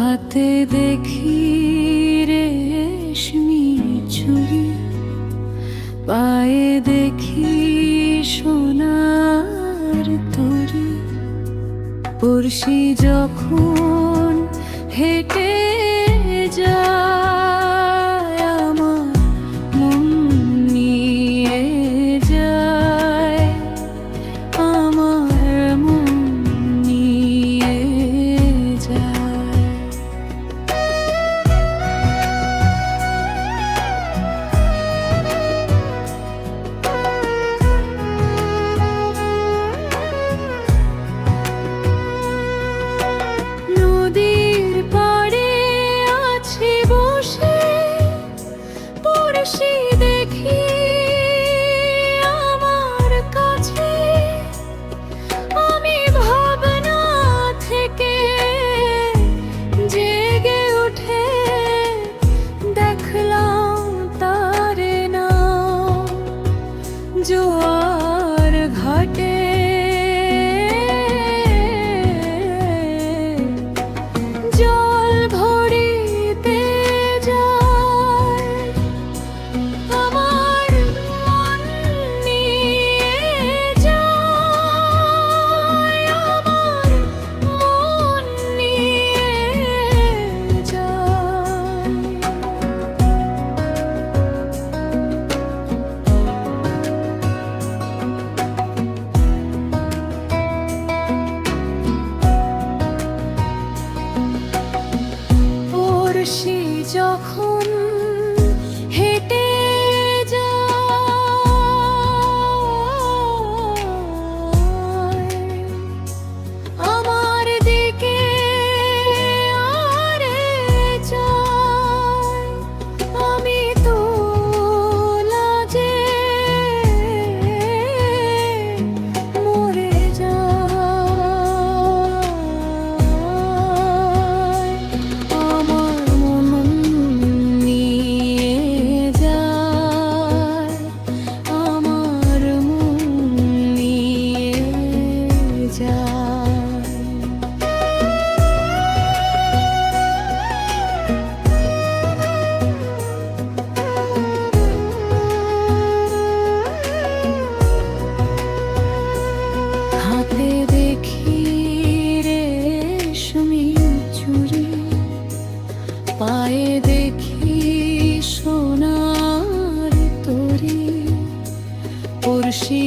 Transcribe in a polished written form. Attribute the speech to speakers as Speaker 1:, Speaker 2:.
Speaker 1: হাতে দেখি রেশমি চুড়ি, পায়ে দেখি সোনার তরি। পড়শি যখন হেঁটে যায় আমার মন নিয়ে যায়, আমার মন নিয়ে যায়। নদীর পাড়ে আছি বসে, পড়শি দেখি আমার কাছে। আমি ভাবনা থেকে জেগে উঠে দেখলাম তারে না, জোয়ার ঘাটে জল ভরিতে যায়, আমার মন নিয়ে যায়, আমার মন নিয়ে যায়। পড়শি যখন হেঁটে যায় আমার দিকে আরে চায়, আমি তো লাজে মরে যাই, আমার মন নিয়ে যায়, আমার মন নিয়ে যায়। হাতে দেখি রেশমি চুড়ি, পায়ে দেখি সোনার তরি। পড়শি